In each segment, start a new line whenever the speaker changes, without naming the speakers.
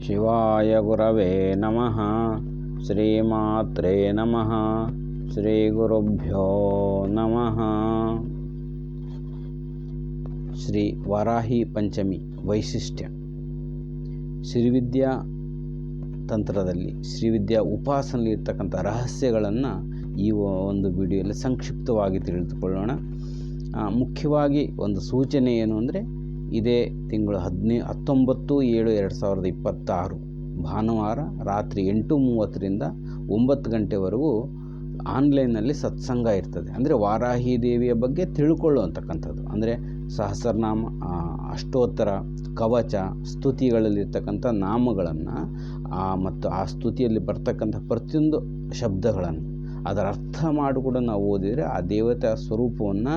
ಶಿವಾಯ ಗುರವೇ ನಮಃ. ಶ್ರೀಮಾತ್ರೇ ನಮಃ. ಶ್ರೀ ಗುರುಭ್ಯೋ ನಮಃ. ಶ್ರೀ ವಾರಾಹಿ ಪಂಚಮಿ ವೈಶಿಷ್ಟ್ಯ. ಶ್ರೀವಿದ್ಯಾ ತಂತ್ರದಲ್ಲಿ ಶ್ರೀವಿದ್ಯಾ ಉಪಾಸನೆಯಲ್ಲಿ ಇರ್ತಕ್ಕಂಥ ರಹಸ್ಯಗಳನ್ನು ಈ ಒಂದು ವಿಡಿಯೋದಲ್ಲಿ ಸಂಕ್ಷಿಪ್ತವಾಗಿ ತಿಳಿದುಕೊಳ್ಳೋಣ. ಮುಖ್ಯವಾಗಿ ಒಂದು ಸೂಚನೆ ಏನು ಅಂದರೆ, ಇದೇ ತಿಂಗಳು 19/7/2026 ಭಾನುವಾರ ರಾತ್ರಿ 8:30ರಿಂದ 9 ಗಂಟೆವರೆಗೂ ಆನ್ಲೈನ್ನಲ್ಲಿ ಸತ್ಸಂಗ ಇರ್ತದೆ. ಅಂದರೆ ವಾರಾಹಿ ದೇವಿಯ ಬಗ್ಗೆ ತಿಳ್ಕೊಳ್ಳುವಂತಕ್ಕಂಥದ್ದು, ಅಂದರೆ ಸಹಸ್ರನಾಮ, ಅಷ್ಟೋತ್ತರ, ಕವಚ, ಸ್ತುತಿಗಳಲ್ಲಿರ್ತಕ್ಕಂಥ ನಾಮಗಳನ್ನು ಮತ್ತು ಆ ಸ್ತುತಿಯಲ್ಲಿ ಬರ್ತಕ್ಕಂಥ ಪ್ರತಿಯೊಂದು ಶಬ್ದಗಳನ್ನು ಅದರ ಅರ್ಥ ಮಾಡಿಕೊಂಡು ನಾವು ಓದಿದರೆ ಆ ದೇವತೆಯ ಸ್ವರೂಪವನ್ನು,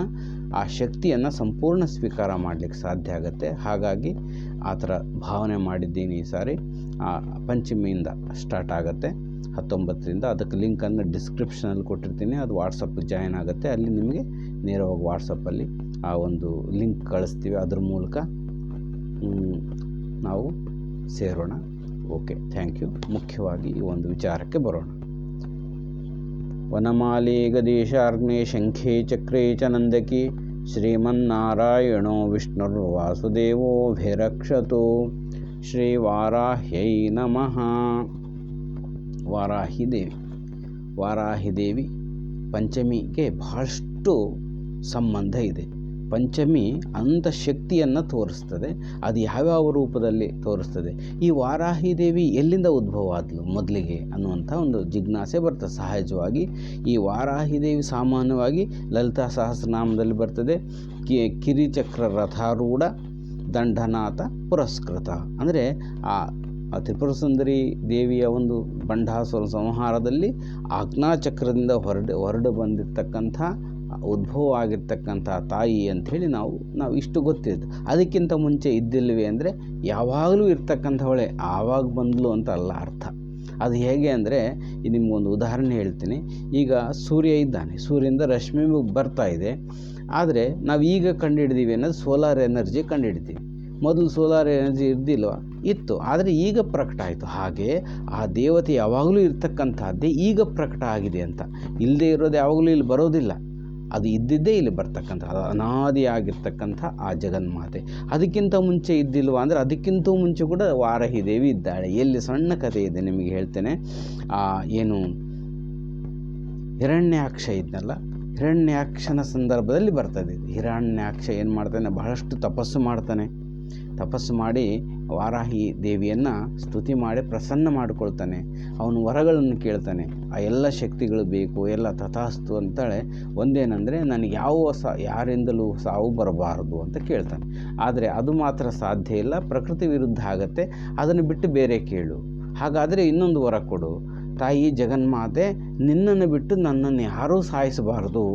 ಆ ಶಕ್ತಿಯನ್ನು ಸಂಪೂರ್ಣ ಸ್ವೀಕಾರ ಮಾಡಲಿಕ್ಕೆ ಸಾಧ್ಯ ಆಗುತ್ತೆ. ಹಾಗಾಗಿ ಆ ಥರ ಭಾವನೆ ಮಾಡಿದ್ದೀನಿ. ಈ ಸಾರಿ ಪಂಚಮಿಯಿಂದ ಸ್ಟಾರ್ಟ್ ಆಗುತ್ತೆ 19ರಿಂದ. ಅದಕ್ಕೆ ಲಿಂಕನ್ನು ಡಿಸ್ಕ್ರಿಪ್ಷನಲ್ಲಿ ಕೊಟ್ಟಿರ್ತೀನಿ, ಅದು ವಾಟ್ಸಪ್ಗೆ ಜಾಯ್ನ್ ಆಗುತ್ತೆ. ಅಲ್ಲಿ ನಿಮಗೆ ನೇರವಾಗಿ ವಾಟ್ಸಪ್ಪಲ್ಲಿ ಆ ಒಂದು ಲಿಂಕ್ ಕಳಿಸ್ತೀವಿ, ಅದ್ರ ಮೂಲಕ ನಾವು ಸೇರೋಣ. Okay, thank you. ಮುಖ್ಯವಾಗಿ ಈ ಒಂದು ವಿಚಾರಕ್ಕೆ ಬರೋಣ. ವನಮಾಲಿ ಗದೀಶಾರ್ಗ್ನೇ ಶಂಖೇ ಚಕ್ರೇ ಚ ನಂದಕಿ ಶ್ರೀಮನ್ನಾರಾಯಣೋ ವಿಷ್ಣುರ್ವಾಸುದೇವೋಭಿರಕ್ಷತು. ಶ್ರೀ ವಾರಾಹ್ಯೈ ನಮಃ. ವಾರಾಹಿ ದೇವಿ. ವಾರಾಹಿ ದೇವಿ ಪಂಚಮಿಗೆ ಬಹಳಷ್ಟು ಸಂಬಂಧ ಇದೆ. ಪಂಚಮಿ ಅಂಥ ಶಕ್ತಿಯನ್ನು ತೋರಿಸ್ತದೆ. ಅದು ಯಾವ್ಯಾವ ರೂಪದಲ್ಲಿ ತೋರಿಸ್ತದೆ? ಈ ವಾರಾಹಿ ದೇವಿ ಎಲ್ಲಿಂದ ಉದ್ಭವ ಆದಳು ಮೊದಲಿಗೆ ಅನ್ನುವಂಥ ಒಂದು ಜಿಜ್ಞಾಸೆ ಬರ್ತದೆ ಸಹಜವಾಗಿ. ಈ ವಾರಾಹಿ ದೇವಿ ಸಾಮಾನ್ಯವಾಗಿ ಲಲಿತಾ ಸಹಸ್ರನಾಮದಲ್ಲಿ ಬರ್ತದೆ. ಕಿರಿಚಕ್ರ ರಥಾರೂಢ ದಂಡನಾಥ ಪುರಸ್ಕೃತ. ಅಂದರೆ ಆ ತ್ರಿಪುರ ಸುಂದರಿ ದೇವಿಯ ಒಂದು ಬಂಡಾಸುರ ಸಂಹಾರದಲ್ಲಿ ಆಜ್ಞಾಚಕ್ರದಿಂದ ಹೊರಡು ಬಂದಿರತಕ್ಕಂಥ ಉದ್ಭವ ಆಗಿರ್ತಕ್ಕಂಥ ತಾಯಿ ಅಂಥೇಳಿ ನಾವು ಇಷ್ಟು ಗೊತ್ತಿದ್ದು. ಅದಕ್ಕಿಂತ ಮುಂಚೆ ಇದ್ದಿಲ್ವೇ ಅಂದರೆ ಯಾವಾಗಲೂ ಇರ್ತಕ್ಕಂಥವಳೆ, ಆವಾಗ ಬಂದಳು ಅಂತ ಅಲ್ಲ ಅರ್ಥ. ಅದು ಹೇಗೆ ಅಂದರೆ, ನಿಮಗೊಂದು ಉದಾಹರಣೆ ಹೇಳ್ತೀನಿ. ಈಗ ಸೂರ್ಯ ಇದ್ದಾನೆ, ಸೂರ್ಯನಿಂದ ರಶ್ಮಿ ಬರ್ತಾ ಇದೆ. ಆದರೆ ನಾವು ಈಗ ಕಂಡುಹಿಡಿದೀವಿ ಅನ್ನೋದು ಸೋಲಾರ್ ಎನರ್ಜಿ ಕಂಡುಹಿಡಿದೀವಿ. ಮೊದಲು ಸೋಲಾರ್ ಎನರ್ಜಿ ಇದ್ದಿಲ್ವ? ಇತ್ತು, ಆದರೆ ಈಗ ಪ್ರಕಟ ಆಯಿತು. ಹಾಗೆ ಆ ದೇವತೆ ಯಾವಾಗಲೂ ಇರ್ತಕ್ಕಂಥದ್ದೇ ಈಗ ಪ್ರಕಟ ಆಗಿದೆ ಅಂತ. ಇಲ್ಲದೆ ಇರೋದು ಯಾವಾಗಲೂ ಇಲ್ಲಿ ಬರೋದಿಲ್ಲ, ಅದು ಇದ್ದಿದ್ದೇ ಇಲ್ಲಿ ಬರ್ತಕ್ಕಂಥ, ಅದು ಅನಾದಿಯಾಗಿರ್ತಕ್ಕಂಥ ಆ ಜಗನ್ಮಾತೆ. ಅದಕ್ಕಿಂತ ಮುಂಚೆ ಇದ್ದಿಲ್ವ ಅಂದರೆ ಅದಕ್ಕಿಂತ ಮುಂಚೆ ಕೂಡ ವಾರಾಹಿ ದೇವಿ ಇದ್ದಾಳೆ. ಎಲ್ಲಿ ಸಣ್ಣ ಕಥೆ ಇದೆ ನಿಮಗೆ ಹೇಳ್ತೇನೆ. ಏನು ಹಿರಣ್ಯಾಕ್ಷ ಇದ್ನಲ್ಲ, ಹಿರಣ್ಯಾಕ್ಷನ ಸಂದರ್ಭದಲ್ಲಿ ಬರ್ತದೆ. ಹಿರಣ್ಯಾಕ್ಷ ಏನು ಮಾಡ್ತಾನೆ? ಬಹಳಷ್ಟು ತಪಸ್ಸು ಮಾಡ್ತಾನೆ. ತಪಸ್ಸು ಮಾಡಿ ವಾರಾಹಿ ದೇವಿಯನ್ನು ಸ್ತುತಿ ಮಾಡಿ ಪ್ರಸನ್ನ ಮಾಡಿಕೊಳ್ತಾನೆ. ಅವನು ವರಗಳನ್ನು ಕೇಳ್ತಾನೆ. ಆ ಎಲ್ಲ ಶಕ್ತಿಗಳು ಬೇಕು, ಎಲ್ಲ ತಥಾಸ್ತು ಅಂತಾಳೆ. ಒಂದೇನೆಂದರೆ, ನನಗೆ ಯಾರಿಂದಲೂ ಸಾವು ಬರಬಾರದು ಅಂತ ಕೇಳ್ತಾನೆ. ಆದರೆ ಅದು ಮಾತ್ರ ಸಾಧ್ಯ ಇಲ್ಲ, ಪ್ರಕೃತಿ ವಿರುದ್ಧ ಆಗತ್ತೆ. ಅದನ್ನು ಬಿಟ್ಟು ಬೇರೆ ಕೇಳು. ಹಾಗಾದರೆ ಇನ್ನೊಂದು ವರ ಕೊಡು, ತಾಯಿ ಜಗನ್ಮಾತೆ, ನಿನ್ನನ್ನು ಬಿಟ್ಟು ನನ್ನನ್ನು ಯಾರೂ ಸಾಯಿಸಬಾರ್ದು,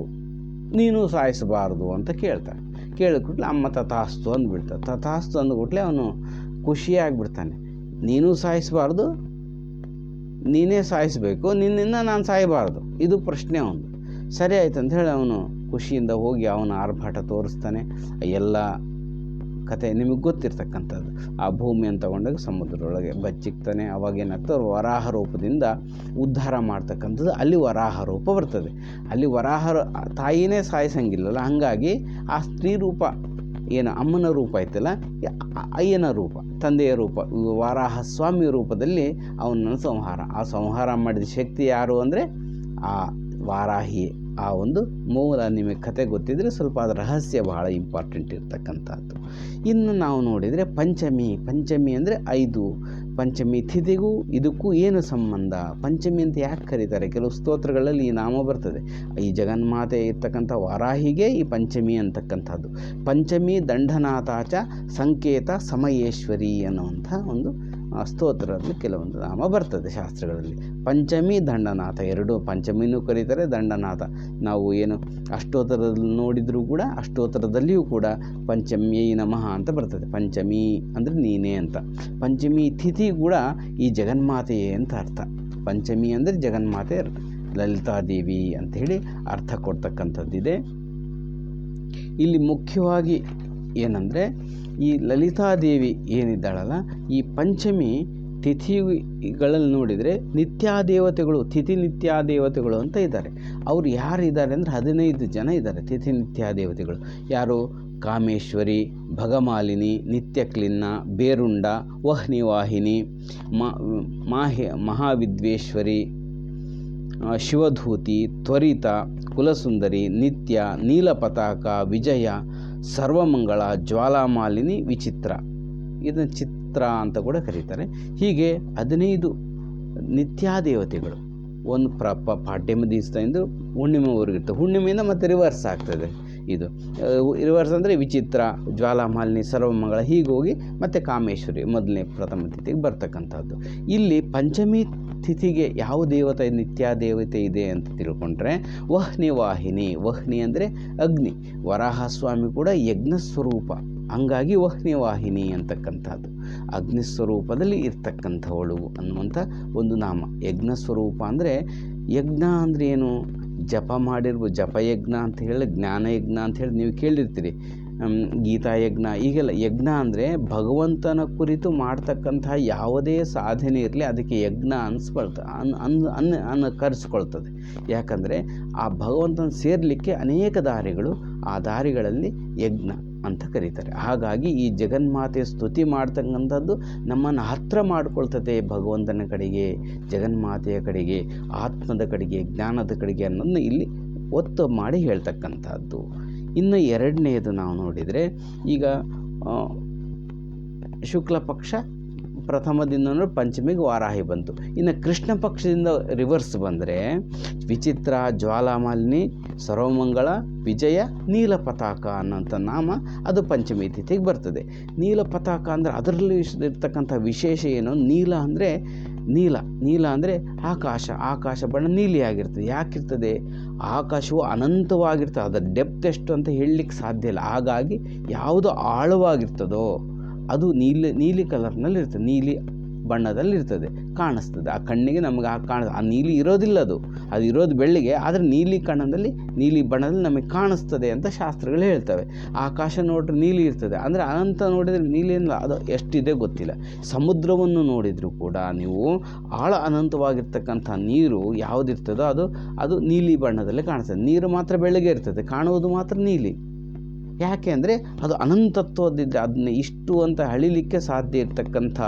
ನೀನು ಸಾಯಿಸಬಾರ್ದು ಅಂತ ಕೇಳ್ತಾನೆ. ಕೇಳಿಕೊಟ್ಲೆ ಅಮ್ಮ ತಥಾಸ್ತು ಅಂದ್ಬಿಡ್ತಾನೆ. ತಥಾಸ್ತು ಅಂದ್ಬಿಟ್ಲೆ ಅವನು ಖುಷಿಯಾಗಿಬಿಡ್ತಾನೆ. ನೀನು ಸಾಯಿಸಬಾರ್ದು, ನೀನೇ ಸಾಯಿಸಬೇಕು, ನಿನ್ನಿಂದ ನಾನು ಸಾಯಬಾರ್ದು, ಇದು ಪ್ರಶ್ನೆ ಅವನು. ಸರಿ ಆಯ್ತು ಅಂತ ಹೇಳಿ ಅವನು ಖುಷಿಯಿಂದ ಹೋಗಿ ಅವನ ಆರ್ಭಟ ತೋರಿಸ್ತಾನೆ. ಎಲ್ಲ ಕತೆ ನಿಮಗೆ ಗೊತ್ತಿರ್ತಕ್ಕಂಥದ್ದು. ಆ ಭೂಮಿಯನ್ನು ತಗೊಂಡಾಗ ಸಮುದ್ರದೊಳಗೆ ಬಚ್ಚಿಕ್ತಾನೆ. ಅವಾಗೇನಾಗ್ತದೆ, ವರಾಹ ರೂಪದಿಂದ ಉದ್ಧಾರ ಮಾಡ್ತಕ್ಕಂಥದ್ದು. ಅಲ್ಲಿ ವರಾಹ ರೂಪ ಬರ್ತದೆ. ಅಲ್ಲಿ ವರಾಹ ತಾಯಿನೇ ಸಾಯಿಸಂಗಿಲ್ಲಲ್ಲ, ಹಾಗಾಗಿ ಆ ಸ್ತ್ರೀ ರೂಪ ಏನು ಅಮ್ಮನ ರೂಪ ಐತಲ್ಲ, ಅಯ್ಯನ ರೂಪ, ತಂದೆಯ ರೂಪ, ವಾರಾಹ ಸ್ವಾಮಿ ರೂಪದಲ್ಲಿ ಅವನನ್ನು ಆ ಸಂಹಾರ ಮಾಡಿದ ಶಕ್ತಿ ಯಾರು ಅಂದರೆ ಆ ವಾರಾಹಿ. ಆ ಒಂದು ಮೂಲ ನಿಮಗೆ ಕತೆ ಗೊತ್ತಿದ್ದರೆ ಸ್ವಲ್ಪ ಅದರ ರಹಸ್ಯ ಬಹಳ ಇಂಪಾರ್ಟೆಂಟ್ ಇರ್ತಕ್ಕಂಥದ್ದು. ಇನ್ನು ನಾವು ನೋಡಿದರೆ ಪಂಚಮಿ ಅಂದರೆ 5. ಪಂಚಮಿ ತಿಥಿಗೂ ಇದಕ್ಕೂ ಏನು ಸಂಬಂಧ? ಪಂಚಮಿ ಅಂತ ಯಾಕೆ ಕರೀತಾರೆ? ಕೆಲವು ಸ್ತೋತ್ರಗಳಲ್ಲಿ ಈ ನಾಮ ಬರ್ತದೆ. ಈ ಜಗನ್ಮಾತೆ ಇರ್ತಕ್ಕಂಥ ವಾರಾಹಿಗೆ ಈ ಪಂಚಮಿ ಅಂತಕ್ಕಂಥದ್ದು. ಪಂಚಮಿ ದಂಡನಾಥಾಚ ಸಂಕೇತ ಸಮಯೇಶ್ವರಿ ಅನ್ನುವಂಥ ಒಂದು ಸ್ತೋತ್ರದಲ್ಲಿ ಕೆಲವೊಂದು ನಾಮ ಬರ್ತದೆ ಶಾಸ್ತ್ರಗಳಲ್ಲಿ. ಪಂಚಮಿ ದಂಡನಾಥ, ಎರಡು ಪಂಚಮಿನೂ ಕರೀತಾರೆ, ದಂಡನಾಥ. ನಾವು ಏನು ಅಷ್ಟೋತ್ತರದಲ್ಲಿ ನೋಡಿದರೂ ಕೂಡ ಅಷ್ಟೋತ್ತರದಲ್ಲಿಯೂ ಕೂಡ ಪಂಚಮ್ಯೈ ನಮಃ ಅಂತ ಬರ್ತದೆ. ಪಂಚಮಿ ಅಂದರೆ ನೀನೇ ಅಂತ. ಪಂಚಮಿ ತಿಥಿ ಕೂಡ ಈ ಜಗನ್ಮಾತೆಯೇ ಅಂತ ಅರ್ಥ. ಪಂಚಮಿ ಅಂದರೆ ಜಗನ್ಮಾತೆ ಲಲಿತಾದೇವಿ ಅಂಥೇಳಿ ಅರ್ಥ ಕೊಡ್ತಕ್ಕಂಥದ್ದಿದೆ. ಇಲ್ಲಿ ಮುಖ್ಯವಾಗಿ ಏನಂದರೆ, ಈ ಲಲಿತಾದೇವಿ ಏನಿದ್ದಾಳಲ್ಲ, ಈ ಪಂಚಮಿ ತಿಥಿಗಳಲ್ಲಿ ನೋಡಿದರೆ ನಿತ್ಯಾದೇವತೆಗಳು, ತಿಥಿ ನಿತ್ಯಾದೇವತೆಗಳು ಅಂತ ಇದ್ದಾರೆ. ಅವರು ಯಾರಿದ್ದಾರೆ ಅಂದರೆ 15 ಜನ ಇದ್ದಾರೆ ತಿಥಿ ನಿತ್ಯಾದೇವತೆಗಳು. ಯಾರು? ಕಾಮೇಶ್ವರಿ, ಭಗಮಾಲಿನಿ, ನಿತ್ಯಕ್ಲಿನ್ನ, ಬೇರುಂಡ, ವಹ್ನಿವಾಹಿನಿ, ಮಹಾವಿದ್ವೇಶ್ವರಿ, ಶಿವಧೂತಿ, ತ್ವರಿತ, ಕುಲಸುಂದರಿ, ನಿತ್ಯ, ನೀಲಪತಾಕ, ವಿಜಯ, ಸರ್ವಮಂಗಳ, ಜ್ವಾಲಾಮಾಲಿನಿ, ವಿಚಿತ್ರ. ಇದನ್ನು ಚಿತ್ರ ಅಂತ ಕೂಡ ಕರೀತಾರೆ. ಹೀಗೆ 15 ನಿತ್ಯಾದೇವತೆಗಳು ಒಂದು ಪಾಡ್ಯಮ ದಿವಸದಿಂದ ಹುಣ್ಣಿಮೆವರೆಗಿರ್ತವೆ. ಹುಣ್ಣಿಮೆಯಿಂದ ಮತ್ತೆ ರಿವರ್ಸ್ ಆಗ್ತದೆ. ಇದು ರಿವರ್ಸ್ ಅಂದರೆ ವಿಚಿತ್ರ, ಜ್ವಾಲಾಮಾಲಿನಿ, ಸರ್ವಮಂಗಳ, ಹೀಗೆ ಹೋಗಿ ಮತ್ತು ಕಾಮೇಶ್ವರಿ ಮೊದಲನೇ ಪ್ರಥಮ ತಿಥಿಗೆ ಬರ್ತಕ್ಕಂಥದ್ದು. ಇಲ್ಲಿ ಪಂಚಮಿ ತಿಥಿಗೆ ಯಾವ ದೇವತೆ ನಿತ್ಯಾದೇವತೆ ಇದೆ ಅಂತ ತಿಳ್ಕೊಂಡ್ರೆ ವಹ್ನಿವಾಹಿನಿ. ವಹ್ನಿ ಅಂದರೆ ಅಗ್ನಿ. ವರಾಹಸ್ವಾಮಿ ಕೂಡ ಯಜ್ಞ ಸ್ವರೂಪ, ಹಂಗಾಗಿ ವಹ್ನಿವಾಹಿನಿ ಅಂತಕ್ಕಂಥದ್ದು. ಅಗ್ನಿ ಸ್ವರೂಪದಲ್ಲಿ ಇರ್ತಕ್ಕಂಥವಳು ಅನ್ನುವಂಥ ಒಂದು ನಾಮ. ಯಜ್ಞ ಸ್ವರೂಪ ಅಂದರೆ, ಯಜ್ಞ ಅಂದರೆ ಏನು? ಜಪ ಮಾಡಿರ್ಬೋದು, ಜಪಯಜ್ಞ ಅಂತ ಹೇಳಿ, ಜ್ಞಾನಯಜ್ಞ ಅಂತ ಹೇಳಿ ನೀವು ಕೇಳಿರ್ತೀರಿ, ಗೀತಾಯಜ್ಞ. ಈಗೆಲ್ಲ ಯಜ್ಞ ಅಂದರೆ ಭಗವಂತನ ಕುರಿತು ಮಾಡ್ತಕ್ಕಂಥ ಯಾವುದೇ ಸಾಧನೆ ಇರಲಿ ಅದಕ್ಕೆ ಯಜ್ಞ ಕರೆಸ್ಕೊಳ್ತದೆ. ಯಾಕಂದರೆ ಆ ಭಗವಂತನ ಸೇರಲಿಕ್ಕೆ ಅನೇಕ ದಾರಿಗಳು, ಆ ದಾರಿಗಳಲ್ಲಿ ಯಜ್ಞ ಅಂತ ಕರೀತಾರೆ. ಹಾಗಾಗಿ ಈ ಜಗನ್ಮಾತೆಯ ಸ್ತುತಿ ಮಾಡ್ತಕ್ಕಂಥದ್ದು ನಮ್ಮನ್ನು ಹತ್ತಿರ ಮಾಡಿಕೊಳ್ತದೆ ಭಗವಂತನ ಕಡೆಗೆ, ಜಗನ್ಮಾತೆಯ ಕಡೆಗೆ, ಆತ್ಮದ ಕಡೆಗೆ, ಜ್ಞಾನದ ಕಡೆಗೆ ಅನ್ನೋದನ್ನ ಇಲ್ಲಿ ಒತ್ತು ಮಾಡಿ ಹೇಳ್ತಕ್ಕಂಥದ್ದು. ಇನ್ನು ಎರಡನೆಯದು ನಾವು ನೋಡಿದರೆ, ಈಗ ಶುಕ್ಲ ಪಕ್ಷ ಪ್ರಥಮದಿಂದ ಪಂಚಮಿಗೆ ವಾರಾಹಿ ಬಂತು. ಇನ್ನು ಕೃಷ್ಣ ಪಕ್ಷದಿಂದ ರಿವರ್ಸ್ ಬಂದರೆ ವಿಚಿತ್ರ, ಜ್ವಾಲಾಮಾಲಿನಿ, ಸರ್ವಮಂಗಳ, ವಿಜಯ, ನೀಲಪತಾಕ ಅನ್ನೋಂಥ ನಾಮ ಅದು ಪಂಚಮಿ ತಿಥಿಗೆ ಬರ್ತದೆ. ನೀಲಪತಾಕ ಅಂದರೆ ಅದರಲ್ಲಿ ಇರ್ತಕ್ಕಂಥ ವಿಶೇಷ ಏನು? ನೀಲ ಅಂದರೆ ನೀಲ ಅಂದರೆ ಆಕಾಶ ಬಣ್ಣ ನೀಲಿಯಾಗಿರ್ತದೆ. ಯಾಕಿರ್ತದೆ? ಆಕಾಶವು ಅನಂತವಾಗಿರ್ತದೆ, ಅದರ ಡೆಪ್ತ್ ಎಷ್ಟು ಅಂತ ಹೇಳಲಿಕ್ಕೆ ಸಾಧ್ಯ ಇಲ್ಲ. ಹಾಗಾಗಿ ಯಾವುದು ಆಳವಾಗಿರ್ತದೋ ಅದು ನೀಲಿ ಕಲರ್ನಲ್ಲಿ ಇರ್ತದೆ, ನೀಲಿ ಬಣ್ಣದಲ್ಲಿರ್ತದೆ, ಕಾಣಿಸ್ತದೆ. ಆ ಕಣ್ಣಿಗೆ ನಮಗೆ ಆ ನೀಲಿ ಇರೋದಿಲ್ಲ, ಅದು ಇರೋದು ಬೆಳ್ಳಿಗೆ, ಆದರೆ ನೀಲಿ ನೀಲಿ ಬಣ್ಣದಲ್ಲಿ ನಮಗೆ ಕಾಣಿಸ್ತದೆ ಅಂತ ಶಾಸ್ತ್ರಗಳು ಹೇಳ್ತವೆ. ಆಕಾಶ ನೋಡ್ರೆ ನೀಲಿ ಇರ್ತದೆ ಅಂದರೆ ಅನಂತ ನೋಡಿದರೆ ನೀಲಿ ಏನಿಲ್ಲ, ಅದು ಎಷ್ಟಿದೆ ಗೊತ್ತಿಲ್ಲ. ಸಮುದ್ರವನ್ನು ನೋಡಿದರೂ ಕೂಡ ನೀವು ಆಳ ಅನಂತವಾಗಿರ್ತಕ್ಕಂಥ ನೀರು ಯಾವುದಿರ್ತದೋ ಅದು ನೀಲಿ ಬಣ್ಣದಲ್ಲಿ ಕಾಣಿಸ್ತದೆ. ನೀರು ಮಾತ್ರ ಬೆಳ್ಳಗೆ ಇರ್ತದೆ, ಕಾಣುವುದು ಮಾತ್ರ ನೀಲಿ. ಯಾಕೆ ಅಂದರೆ ಅದು ಅನಂತತ್ವದಿದ್ದರೆ ಅದನ್ನ ಇಷ್ಟು ಅಂತ ಅಳಿಲಿಕ್ಕೆ ಸಾಧ್ಯ ಇರ್ತಕ್ಕಂಥ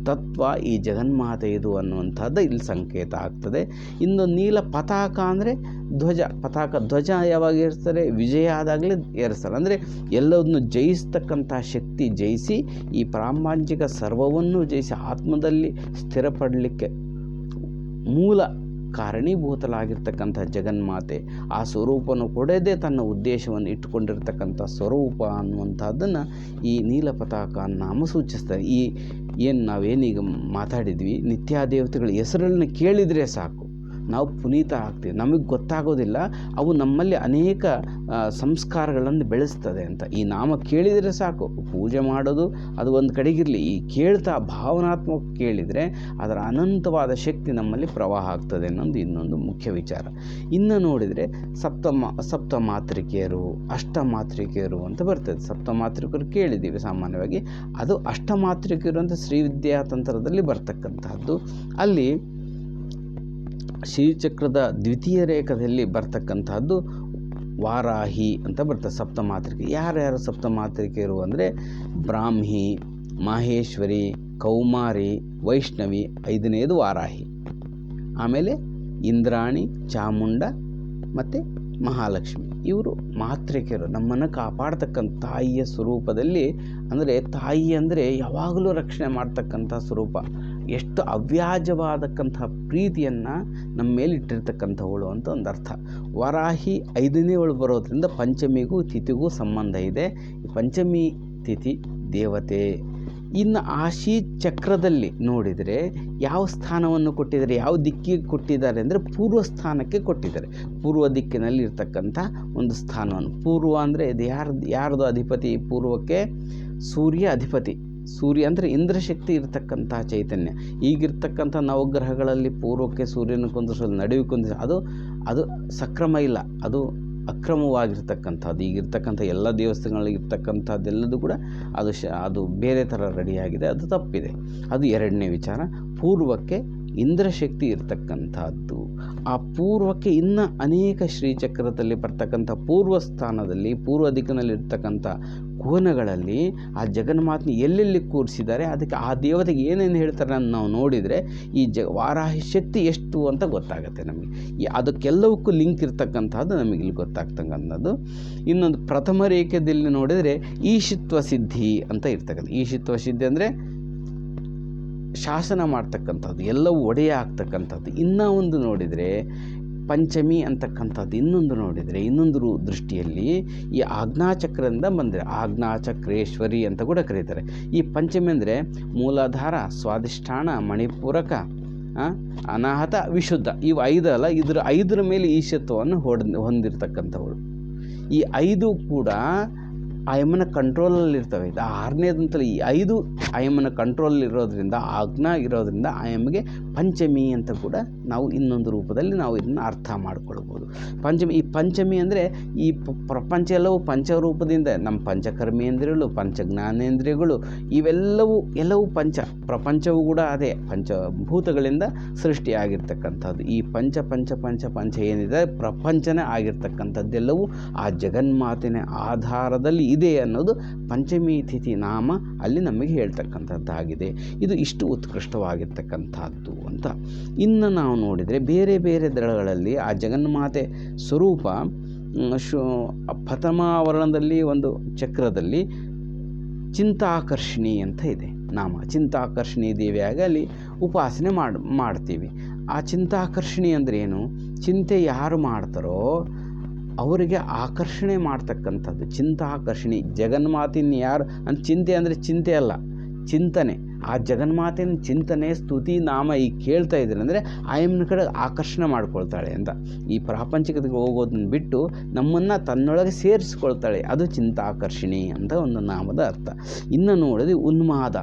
ತತ್ವ ಈ ಜಗನ್ಮಾತೆ ಇದು ಅನ್ನುವಂಥದ್ದು ಇಲ್ಲಿ ಸಂಕೇತ ಆಗ್ತದೆ. ಇನ್ನು ನೀಲ ಪತಾಕ ಅಂದರೆ ಧ್ವಜ ಯಾವಾಗ ಏರಿಸ್ತಾರೆ? ವಿಜಯ ಆದಾಗಲೇ ಏರಿಸ್ತಾರೆ. ಅಂದರೆ ಎಲ್ಲವನ್ನು ಜಯಿಸ್ತಕ್ಕಂಥ ಶಕ್ತಿ, ಜಯಿಸಿ ಈ ಪ್ರಾಪಂಚಿಕ ಸರ್ವವನ್ನು ಜಯಿಸಿ ಆತ್ಮದಲ್ಲಿ ಸ್ಥಿರಪಡಲಿಕ್ಕೆ ಮೂಲ ಕಾರಣೀಭೂತಲಾಗಿರ್ತಕ್ಕಂಥ ಜಗನ್ಮಾತೆ, ಆ ಸ್ವರೂಪವನ್ನು ಕೊಡದೆ ತನ್ನ ಉದ್ದೇಶವನ್ನು ಇಟ್ಟುಕೊಂಡಿರ್ತಕ್ಕಂಥ ಸ್ವರೂಪ ಅನ್ನುವಂಥದ್ದನ್ನು ಈ ನೀಲಪತಾಕ ನಾಮ ಸೂಚಿಸ್ತದೆ. ಏನು ನಾವೇನೀಗ ಮಾತಾಡಿದ್ವಿ, ನಿತ್ಯಾದೇವತೆಗಳ ಹೆಸರನ್ನು ಕೇಳಿದರೆ ಸಾಕು ನಾವು ಪುನೀತ ಆಗ್ತೀವಿ. ನಮಗೆ ಗೊತ್ತಾಗೋದಿಲ್ಲ ಅವು ನಮ್ಮಲ್ಲಿ ಅನೇಕ ಸಂಸ್ಕಾರಗಳನ್ನು ಬೆಳೆಸ್ತದೆ ಅಂತ. ಈ ನಾಮ ಕೇಳಿದರೆ ಸಾಕು, ಪೂಜೆ ಮಾಡೋದು ಅದು ಒಂದು ಕಡೆಗಿರಲಿ, ಈ ಕೇಳ್ತಾ ಭಾವನಾತ್ಮಕ ಕೇಳಿದರೆ ಅದರ ಅನಂತವಾದ ಶಕ್ತಿ ನಮ್ಮಲ್ಲಿ ಪ್ರವಾಹ ಆಗ್ತದೆ ಅನ್ನೋದು ಇನ್ನೊಂದು ಮುಖ್ಯ ವಿಚಾರ. ಇನ್ನು ನೋಡಿದರೆ ಸಪ್ತಮಾತೃಕೆಯರು, ಅಷ್ಟಮಾತೃಕೆಯರು ಅಂತ ಬರ್ತದೆ. ಸಪ್ತಮಾತೃಕೆಯರು ಕೇಳಿದ್ದೀವಿ ಸಾಮಾನ್ಯವಾಗಿ, ಅದು ಅಷ್ಟಮಾತೃಕೆಯರು ಅಂತ ಶ್ರೀವಿದ್ಯಾ ತಂತ್ರದಲ್ಲಿ ಬರ್ತಕ್ಕಂಥದ್ದು. ಅಲ್ಲಿ ಶ್ರೀಚಕ್ರದ ದ್ವಿತೀಯ ರೇಖದಲ್ಲಿ ಬರ್ತಕ್ಕಂಥದ್ದು ವಾರಾಹಿ ಅಂತ ಬರ್ತದೆ ಸಪ್ತಮಾತೃಕೆ. ಯಾರ್ಯಾರು ಸಪ್ತಮಾತೃಕೆಯರು ಅಂದರೆ ಬ್ರಾಹ್ಮಿ, ಮಾಹೇಶ್ವರಿ, ಕೌಮಾರಿ, ವೈಷ್ಣವಿ, 5ನೇದು ವಾರಾಹಿ, ಆಮೇಲೆ ಇಂದ್ರಾಣಿ, ಚಾಮುಂಡ ಮತ್ತು ಮಹಾಲಕ್ಷ್ಮಿ. ಇವರು ಮಾತೃಕೆಯರು, ನಮ್ಮನ್ನು ಕಾಪಾಡ್ತಕ್ಕಂಥ ತಾಯಿಯ ಸ್ವರೂಪದಲ್ಲಿ. ಅಂದರೆ ತಾಯಿ ಅಂದರೆ ಯಾವಾಗಲೂ ರಕ್ಷಣೆ ಮಾಡ್ತಕ್ಕಂಥ ಸ್ವರೂಪ, ಎಷ್ಟು ಅವ್ಯಾಜವಾದಕ್ಕಂಥ ಪ್ರೀತಿಯನ್ನು ನಮ್ಮ ಮೇಲೆ ಇಟ್ಟಿರ್ತಕ್ಕಂಥವಳು ಅಂತ ಒಂದು ಅರ್ಥ. ವರಾಹಿ 5ನೇವಳು ಬರೋದ್ರಿಂದ ಪಂಚಮಿಗೂ ತಿಥಿಗೂ ಸಂಬಂಧ ಇದೆ. ಪಂಚಮಿ ತಿಥಿ ದೇವತೆ. ಇನ್ನು ಆ ಚಕ್ರದಲ್ಲಿ ನೋಡಿದರೆ ಯಾವ ಸ್ಥಾನವನ್ನು ಕೊಟ್ಟಿದ್ದಾರೆ, ಯಾವ ದಿಕ್ಕಿಗೆ ಕೊಟ್ಟಿದ್ದಾರೆ ಅಂದರೆ ಪೂರ್ವ ಸ್ಥಾನಕ್ಕೆ ಕೊಟ್ಟಿದ್ದಾರೆ. ಪೂರ್ವ ದಿಕ್ಕಿನಲ್ಲಿ ಇರ್ತಕ್ಕಂಥ ಒಂದು ಸ್ಥಾನವನ್ನು. ಪೂರ್ವ ಅಂದರೆ ಇದು ಯಾರ್ದು ಅಧಿಪತಿ? ಪೂರ್ವಕ್ಕೆ ಸೂರ್ಯ ಅಧಿಪತಿ. ಸೂರ್ಯ ಅಂದರೆ ಇಂದ್ರಶಕ್ತಿ ಇರತಕ್ಕಂಥ ಚೈತನ್ಯ. ಈಗಿರ್ತಕ್ಕಂಥ ನವಗ್ರಹಗಳಲ್ಲಿ ಪೂರ್ವಕ್ಕೆ ಸೂರ್ಯನ ಕುಂದಿಸೋದು, ನಡುವೆ ಕುಂದಿಸೋದು, ಅದು ಸಕ್ರಮ ಇಲ್ಲ, ಅದು ಅಕ್ರಮವಾಗಿರ್ತಕ್ಕಂಥದ್ದು. ಈಗಿರ್ತಕ್ಕಂಥ ಎಲ್ಲ ದೇವಸ್ಥಾನಗಳಿರ್ತಕ್ಕಂಥದ್ದೆಲ್ಲದೂ ಕೂಡ ಅದು ಬೇರೆ ಥರ ರೆಡಿಯಾಗಿದೆ, ಅದು ತಪ್ಪಿದೆ. ಅದು ಎರಡನೇ ವಿಚಾರ. ಪೂರ್ವಕ್ಕೆ ಇಂದ್ರಶಕ್ತಿ ಇರ್ತಕ್ಕಂಥದ್ದು. ಆ ಪೂರ್ವಕ್ಕೆ ಇನ್ನು ಅನೇಕ ಶ್ರೀಚಕ್ರದಲ್ಲಿ ಬರ್ತಕ್ಕಂಥ ಪೂರ್ವ ಸ್ಥಾನದಲ್ಲಿ, ಪೂರ್ವ ದಿಕ್ಕಿನಲ್ಲಿರ್ತಕ್ಕಂಥ ಕೋನಗಳಲ್ಲಿ ಆ ಜಗನ್ಮಾತನ ಎಲ್ಲೆಲ್ಲಿ ಕೂರಿಸಿದ್ದಾರೆ, ಅದಕ್ಕೆ ಆ ದೇವತೆಗೆ ಏನೇನು ಹೇಳ್ತಾರೆ ಅಂತ ನಾವು ನೋಡಿದರೆ ಈ ವಾರಾಹಿ ಶಕ್ತಿ ಎಷ್ಟು ಅಂತ ಗೊತ್ತಾಗುತ್ತೆ ನಮಗೆ. ಅದಕ್ಕೆಲ್ಲವಕ್ಕೂ ಲಿಂಕ್ ಇರ್ತಕ್ಕಂಥದ್ದು ನಮಗೆ ಇಲ್ಲಿ ಗೊತ್ತಾಗ್ತಕ್ಕಂಥದ್ದು. ಇನ್ನೊಂದು ಪ್ರಥಮ ರೇಖೆಯಲ್ಲಿ ನೋಡಿದರೆ ಈಶಿತ್ವ ಸಿದ್ಧಿ ಅಂತ ಇರ್ತಕ್ಕಂಥ. ಈಶಿತ್ವ ಸಿದ್ಧಿ ಅಂದರೆ ಶಾಸನ ಮಾಡ್ತಕ್ಕಂಥದ್ದು, ಎಲ್ಲವೂ ಒಡೆಯ ಆಗ್ತಕ್ಕಂಥದ್ದು. ಇನ್ನೂ ಒಂದು ನೋಡಿದರೆ ಪಂಚಮಿ ಅಂತಕ್ಕಂಥದ್ದು. ಇನ್ನೊಂದು ನೋಡಿದರೆ ಇನ್ನೊಂದು ದೃಷ್ಟಿಯಲ್ಲಿ ಈ ಆಜ್ಞಾಚಕ್ರದಿಂದ ಬಂದರೆ ಆಜ್ಞಾಚಕ್ರೇಶ್ವರಿ ಅಂತ ಕೂಡ ಕರೀತಾರೆ. ಈ ಪಂಚಮಿ ಅಂದರೆ ಮೂಲಾಧಾರ, ಸ್ವಾಧಿಷ್ಠಾನ, ಮಣಿಪೂರಕ, ಅನಾಹತ, ವಿಶುದ್ಧ. ಇವು 5 ಅಲ್ಲ, ಇದರ ಮೇಲೆ ಈಶತ್ವವನ್ನು ಹೊಂದಿರತಕ್ಕಂಥವಳು. ಈ 5 ಕೂಡ ಆಯಮ್ಮನ ಕಂಟ್ರೋಲಲ್ಲಿರ್ತವೆ. ಇದು 6ನೇದಂತಲೇ ಈ 5 ಆಯಮ್ಮನ ಕಂಟ್ರೋಲಲ್ಲಿರೋದ್ರಿಂದ, ಆಜ್ಞಾ ಇರೋದ್ರಿಂದ ಆಯಮ್ಮಗೆ ಪಂಚಮಿ ಅಂತ ಕೂಡ ನಾವು ಇನ್ನೊಂದು ರೂಪದಲ್ಲಿ ನಾವು ಇದನ್ನು ಅರ್ಥ ಮಾಡ್ಕೊಳ್ಬೋದು. ಈ ಪಂಚಮಿ ಅಂದರೆ ಈ ಪ್ರಪಂಚ ಎಲ್ಲವೂ ಪಂಚರೂಪದಿಂದ, ನಮ್ಮ ಪಂಚಕರ್ಮೇಂದ್ರಿಯಗಳು, ಪಂಚಜ್ಞಾನೇಂದ್ರಿಯಗಳು, ಎಲ್ಲವೂ ಪ್ರಪಂಚವೂ ಕೂಡ ಅದೇ ಪಂಚಭೂತಗಳಿಂದ ಸೃಷ್ಟಿಯಾಗಿರ್ತಕ್ಕಂಥದ್ದು. ಈ ಪಂಚ ಏನಿದೆ ಪ್ರಪಂಚನೇ ಆಗಿರ್ತಕ್ಕಂಥದ್ದೆಲ್ಲವೂ ಆ ಜಗನ್ಮಾತಿನ ಆಧಾರದಲ್ಲಿ ಇದೆ ಅನ್ನೋದು ಪಂಚಮಿ ತಿಥಿ ನಾಮ ಅಲ್ಲಿ ನಮಗೆ ಹೇಳ್ತಕ್ಕಂಥದ್ದಾಗಿದೆ. ಇದು ಇಷ್ಟು ಉತ್ಕೃಷ್ಟವಾಗಿರ್ತಕ್ಕಂಥದ್ದು ಅಂತ. ಇನ್ನು ನಾವು ನೋಡಿದರೆ ಬೇರೆ ಬೇರೆ ದಳಗಳಲ್ಲಿ ಆ ಜಗನ್ಮಾತೆ ಸ್ವರೂಪ ಪ್ರಥಮಾವರಣದಲ್ಲಿ ಒಂದು ಚಕ್ರದಲ್ಲಿ ಚಿಂತಾಕರ್ಷಿಣಿ ಅಂತ ಇದೆ ನಾಮ. ಚಿಂತಾಕರ್ಷಿಣಿ ದೇವಿಯಾಗಿ ಅಲ್ಲಿ ಉಪಾಸನೆ ಮಾಡ್ತೀವಿ. ಆ ಚಿಂತಾಕರ್ಷಿಣಿ ಅಂದರೆ ಏನು? ಚಿಂತೆ ಯಾರು ಮಾಡ್ತಾರೋ ಅವರಿಗೆ ಆಕರ್ಷಣೆ ಮಾಡ್ತಕ್ಕಂಥದ್ದು ಚಿಂತಾಕರ್ಷಿಣಿ. ಜಗನ್ಮಾತಿನ ಯಾರು ಅಂತ ಚಿಂತೆ ಅಂದರೆ ಚಿಂತೆ ಅಲ್ಲ, ಚಿಂತನೆ. ಆ ಜಗನ್ಮಾತಿನ ಚಿಂತನೆ, ಸ್ತುತಿ, ನಾಮ ಈಗ ಕೇಳ್ತಾ ಇದ್ದಾರೆ ಅಂದರೆ ಆಯಮ್ಮನ ಕಡೆ ಆಕರ್ಷಣೆ ಮಾಡ್ಕೊಳ್ತಾಳೆ ಅಂತ. ಈ ಪ್ರಾಪಂಚಿಕತೆಗೆ ಹೋಗೋದನ್ನ ಬಿಟ್ಟು ನಮ್ಮನ್ನು ತನ್ನೊಳಗೆ ಸೇರಿಸ್ಕೊಳ್ತಾಳೆ. ಅದು ಚಿಂತಾಕರ್ಷಿಣಿ ಅಂತ ಒಂದು ನಾಮದ ಅರ್ಥ. ಇನ್ನು ನೋಡಿದ್ರೆ ಉನ್ಮಾದ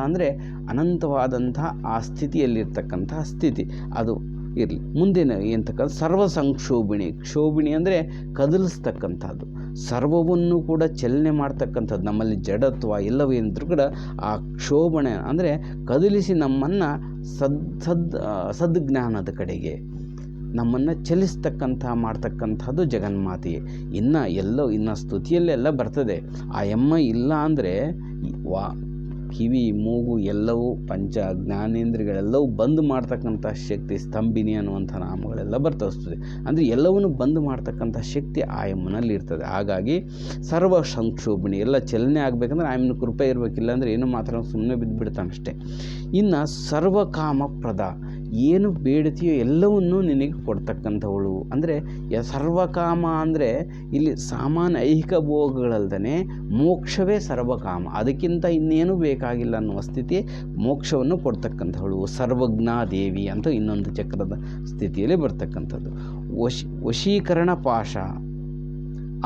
ಅಂದರೆ ಅನಂತವಾದಂತಹ ಆ ಸ್ಥಿತಿಯಲ್ಲಿರ್ತಕ್ಕಂತಹ ಸ್ಥಿತಿ. ಅದು ಇರಲಿ. ಮುಂದಿನ ಎಂತಕ್ಕಂಥ ಸರ್ವ ಸಂಕ್ಷೋಭಿಣಿ. ಕ್ಷೋಭಿಣಿ ಅಂದರೆ ಕದಲಿಸ್ತಕ್ಕಂಥದ್ದು, ಸರ್ವವನ್ನು ಕೂಡ ಚಲನೆ ಮಾಡ್ತಕ್ಕಂಥದ್ದು. ನಮ್ಮಲ್ಲಿ ಜಡತ್ವ ಎಲ್ಲವೇನಿದ್ರೂ ಕೂಡ ಆ ಕ್ಷೋಭಣೆ ಅಂದರೆ ಕದಲಿಸಿ ನಮ್ಮನ್ನು ಸದ್ಜ್ಞಾನದ ಕಡೆಗೆ ನಮ್ಮನ್ನು ಮಾಡ್ತಕ್ಕಂಥದ್ದು ಜಗನ್ಮಾತೆಯೇ. ಇನ್ನು ಸ್ತುತಿಯಲ್ಲೆಲ್ಲ ಬರ್ತದೆ. ಆ ಎಮ್ಮ ಇಲ್ಲ ಅಂದರೆ ಕಿವಿ, ಮೂಗು ಎಲ್ಲವೂ ಪಂಚ ಜ್ಞಾನೇಂದ್ರಿಯಗಳೆಲ್ಲವೂ ಬಂದ್ ಮಾಡ್ತಕ್ಕಂಥ ಶಕ್ತಿ, ಸ್ತಂಭಿನಿ ಅನ್ನುವಂಥ ನಾಮಗಳೆಲ್ಲ ಬರ್ತವೆ. ಅಂದರೆ ಎಲ್ಲವನ್ನು ಬಂದ್ ಮಾಡ್ತಕ್ಕಂಥ ಶಕ್ತಿ ಆಯಮ್ಮನಲ್ಲಿ ಇರ್ತದೆ. ಹಾಗಾಗಿ ಸರ್ವ ಸಂಕ್ಷೋಭಿಣಿ, ಎಲ್ಲ ಚಲನೆ ಆಗಬೇಕಂದ್ರೆ ಆಯಮ್ಮನ ಕೃಪೆ ಇರಬೇಕಿಲ್ಲ ಅಂದರೆ ಏನು ಮಾತ್ರ ಸುಮ್ಮನೆ ಬಿದ್ದುಬಿಡ್ತಾನಷ್ಟೇ. ಇನ್ನು ಸರ್ವಕಾಮಪ್ರದ, ಏನು ಬೇಡ್ತೀಯೋ ಎಲ್ಲವನ್ನೂ ನಿನಗೆ ಕೊಡ್ತಕ್ಕಂಥವಳು. ಅಂದರೆ ಸರ್ವಕಾಮ ಅಂದರೆ ಇಲ್ಲಿ ಸಾಮಾನ್ಯ ಐಹಿಕ ಭೋಗಗಳಲ್ದೇ ಮೋಕ್ಷವೇ ಸರ್ವಕಾಮ, ಅದಕ್ಕಿಂತ ಇನ್ನೇನು ಬೇಕಾಗಿಲ್ಲ ಅನ್ನುವ ಸ್ಥಿತಿ ಮೋಕ್ಷವನ್ನು ಕೊಡ್ತಕ್ಕಂಥವಳು. ಸರ್ವಜ್ಞ ದೇವಿ ಅಂತ ಇನ್ನೊಂದು ಚಕ್ರದ ಸ್ಥಿತಿಯಲ್ಲಿ ಬರ್ತಕ್ಕಂಥದ್ದು. ವಶೀಕರಣ ಪಾಶ,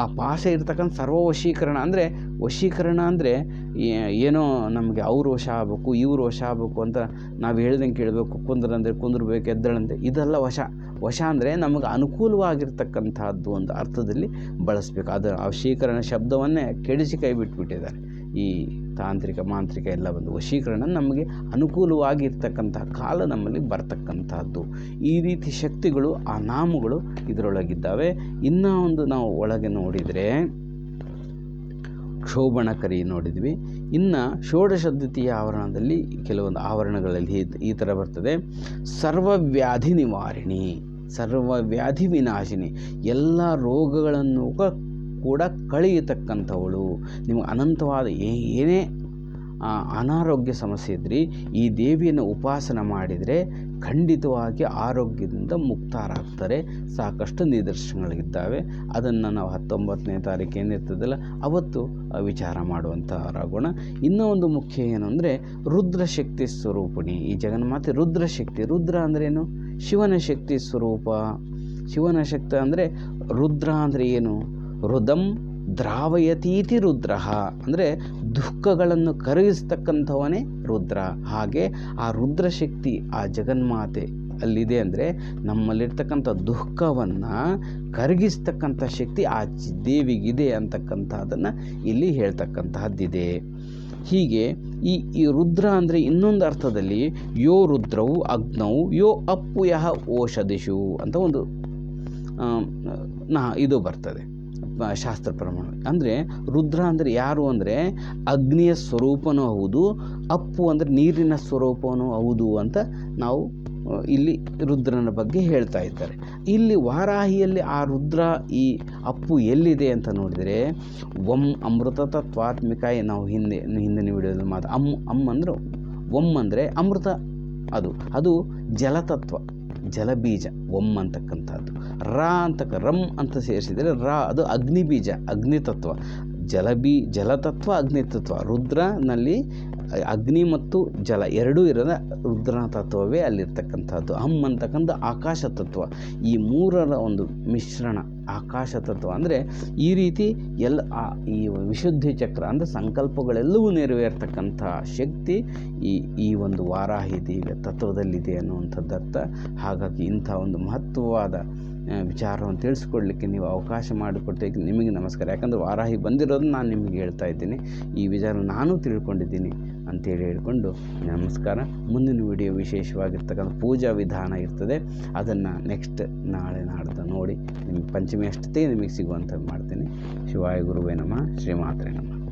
ಆ ಪಾಶ ಇರ್ತಕ್ಕಂಥ ಸರ್ವ ವಶೀಕರಣ ಅಂದರೆ ಏನೋ ನಮಗೆ ಅವ್ರು ವಶ ಆಗಬೇಕು, ಇವ್ರು ವಶ ಆಗಬೇಕು ಅಂತ ನಾವು ಹೇಳ್ದಂಗೆ ಕೇಳಬೇಕು, ಕುಂದ್ರಂದರೆ ಕುಂದ್ರಬೇಕು, ಎದ್ದಳಂತೆ, ಇದೆಲ್ಲ ವಶ ಅಂದರೆ ನಮಗೆ ಅನುಕೂಲವಾಗಿರ್ತಕ್ಕಂಥದ್ದು ಒಂದು ಅರ್ಥದಲ್ಲಿ ಬಳಸಬೇಕು. ಅದು ವಶೀಕರಣ ಶಬ್ದವನ್ನೇ ಕೆಡಿಸಿ ಕೈ ಬಿಟ್ಬಿಟ್ಟಿದ್ದಾರೆ ಈ ತಾಂತ್ರಿಕ ಮಾಂತ್ರಿಕ ಎಲ್ಲ ಬಂದು. ವಶೀಕರಣ ನಮಗೆ ಅನುಕೂಲವಾಗಿರ್ತಕ್ಕಂಥ ಕಾಲ ನಮ್ಮಲ್ಲಿ ಬರ್ತಕ್ಕಂಥದ್ದು. ಈ ರೀತಿ ಶಕ್ತಿಗಳು, ಆ ನಾಮಗಳು ಇದರೊಳಗಿದ್ದಾವೆ. ಇನ್ನೂ ಒಂದು ನಾವು ಒಳಗೆ ನೋಡಿದರೆ ಕ್ಷೋಭಣಕರಿ ನೋಡಿದ್ವಿ. ಇನ್ನು ಷೋಡಶದ್ವಿತೀಯ ಆವರಣದಲ್ಲಿ ಕೆಲವೊಂದು ಆವರಣಗಳಲ್ಲಿ ಈ ಥರ ಬರ್ತದೆ. ಸರ್ವವ್ಯಾಧಿ ನಿವಾರಿಣಿ, ಸರ್ವವ್ಯಾಧಿ ವಿನಾಶಿನಿ, ಎಲ್ಲ ರೋಗಗಳನ್ನು ಕೂಡ ಕಳೆಯತಕ್ಕಂಥವಳು. ನಿಮಗೆ ಅನಂತವಾದ ಏನೇ ಅನಾರೋಗ್ಯ ಸಮಸ್ಯೆ ಇದ್ದರೆ ಈ ದೇವಿಯನ್ನು ಉಪಾಸನ ಮಾಡಿದರೆ ಖಂಡಿತವಾಗಿ ಆರೋಗ್ಯದಿಂದ ಮುಕ್ತರಾಗ್ತಾರೆ. ಸಾಕಷ್ಟು ನಿದರ್ಶನಗಳಿದ್ದಾವೆ. ಅದನ್ನು ನಾವು 19ನೇ ತಾರೀಕು ಏನಿರ್ತದಲ್ಲ ಅವತ್ತು ವಿಚಾರ ಮಾಡುವಂಥವರಾಗೋಣ. ಇನ್ನೂ ಒಂದು ಮುಖ್ಯ ಏನು ಅಂದರೆ ರುದ್ರಶಕ್ತಿ ಸ್ವರೂಪಿಣಿ ಈ ಜಗನ್ಮಾತೆ. ರುದ್ರ ಅಂದ್ರೇನು? ಶಿವನ ಶಕ್ತಿ ಸ್ವರೂಪ. ಶಿವನ ಶಕ್ತಿ ಅಂದರೆ ರುದ್ರ ಅಂದರೆ ಏನು? ರುದಂ ದ್ರಾವಯತೀತಿ ರುದ್ರ ಅಂದರೆ ದುಃಖಗಳನ್ನು ಕರಗಿಸ್ತಕ್ಕಂಥವನೇ ರುದ್ರ. ಹಾಗೆ ಆ ರುದ್ರಶಕ್ತಿ, ಆ ಜಗನ್ಮಾತೆ ಅಲ್ಲಿದೆ ಅಂದರೆ ನಮ್ಮಲ್ಲಿರ್ತಕ್ಕಂಥ ದುಃಖವನ್ನು ಕರಗಿಸ್ತಕ್ಕಂಥ ಶಕ್ತಿ ಆ ದೇವಿಗಿದೆ ಅಂತಕ್ಕಂಥದ್ದನ್ನು ಇಲ್ಲಿ ಹೇಳ್ತಕ್ಕಂತಹದ್ದಿದೆ. ಹೀಗೆ ಈ ರುದ್ರ ಅಂದರೆ ಇನ್ನೊಂದು ಅರ್ಥದಲ್ಲಿ ಯೋ ರುದ್ರವು ಅಗ್ನೌ ಯೋ ಅಪ್ಪು ಯಹ ಓಷಧಿಷು ಅಂತ ಒಂದು ಇದು ಬರ್ತದೆ ಶಾಸ್ತ್ರ ಪ್ರಮಾಣ. ಅಂದರೆ ರುದ್ರ ಅಂದರೆ ಯಾರು ಅಂದರೆ ಅಗ್ನಿಯ ಸ್ವರೂಪನೂ ಹೌದು, ಅಪ್ಪು ಅಂದರೆ ನೀರಿನ ಸ್ವರೂಪನೂ ಹೌದು ಅಂತ ನಾವು ಇಲ್ಲಿ ರುದ್ರನ ಬಗ್ಗೆ ಹೇಳ್ತಾ ಇದ್ದಾರೆ. ಇಲ್ಲಿ ವಾರಾಹಿಯಲ್ಲಿ ಆ ರುದ್ರ ಈ ಅಪ್ಪು ಎಲ್ಲಿದೆ ಅಂತ ನೋಡಿದರೆ ಅಮೃತ ತತ್ವಾತ್ಮಿಕಾಯ ನಾವು ಹಿಂದಿನ ವಿಡಿಯೋದಲ್ಲಿ ಅಂದರೆ ಅಂದರೆ ಅಮೃತ, ಅದು ಜಲತತ್ವ, ಜಲಬೀಜ ಅಂತಕ್ಕಂಥದ್ದು. ರಂ ಅಂತ ಸೇರಿಸಿದರೆ ಅದು ಅಗ್ನಿಬೀಜ, ಅಗ್ನಿತತ್ವ. ಜಲತತ್ವ ಅಗ್ನಿತತ್ವ. ರುದ್ರನಲ್ಲಿ ಅಗ್ನಿ ಮತ್ತು ಜಲ ಎರಡೂ ಇರೋದ ರುದ್ರನ ತತ್ವವೇ ಅಲ್ಲಿರ್ತಕ್ಕಂಥದ್ದು. ಅಂತಕ್ಕಂಥ ಆಕಾಶ ತತ್ವ. ಈ ಮೂರರ ಒಂದು ಮಿಶ್ರಣ ಆಕಾಶ ತತ್ವ. ಅಂದರೆ ಈ ರೀತಿ ಈ ವಿಶುದ್ಧಿ ಚಕ್ರ ಅಂದರೆ ಸಂಕಲ್ಪಗಳೆಲ್ಲವೂ ನೆರವೇರ್ತಕ್ಕಂಥ ಶಕ್ತಿ ಈ ಒಂದು ವಾರಾಹಿ ದೇವಿಯ ತತ್ವದಲ್ಲಿದೆ ಅನ್ನುವಂಥದ್ದು ಅರ್ಥ. ಹಾಗಾಗಿ ಇಂಥ ಒಂದು ಮಹತ್ವವಾದ ವಿಚಾರವನ್ನು ತಿಳಿಸ್ಕೊಡ್ಲಿಕ್ಕೆ ನೀವು ಅವಕಾಶ ಮಾಡಿಕೊಟ್ಟಕ್ಕೆ ನಿಮಗೆ ನಮಸ್ಕಾರ. ಯಾಕಂದರೆ ವಾರಾಹಿ ಬಂದಿರೋದು ನಾನು ನಿಮಗೆ ಹೇಳ್ತಾ ಇದ್ದೀನಿ, ಈ ವಿಚಾರ ನಾನು ತಿಳ್ಕೊಂಡಿದ್ದೀನಿ ಅಂತೇಳಿ ಹೇಳ್ಕೊಂಡು ನಮಸ್ಕಾರ. ಮುಂದಿನ ವಿಡಿಯೋ ವಿಶೇಷವಾಗಿರ್ತಕ್ಕಂಥ ಪೂಜಾ ವಿಧಾನ ಇರ್ತದೆ, ಅದನ್ನು ನೆಕ್ಸ್ಟ್ ನಾಳೆ ನಾಡ್ದು ನೋಡಿ ನಿಮಗೆ ಪಂಚಮಿ ಅಷ್ಟೇ ನಿಮಗೆ ಸಿಗುವಂಥದ್ದು ಮಾಡ್ತೀನಿ. ಶಿವಾಯ ಗುರುವೇ ನಮಃ. ಶ್ರೀಮಾತ್ರೆ ನಮಃ.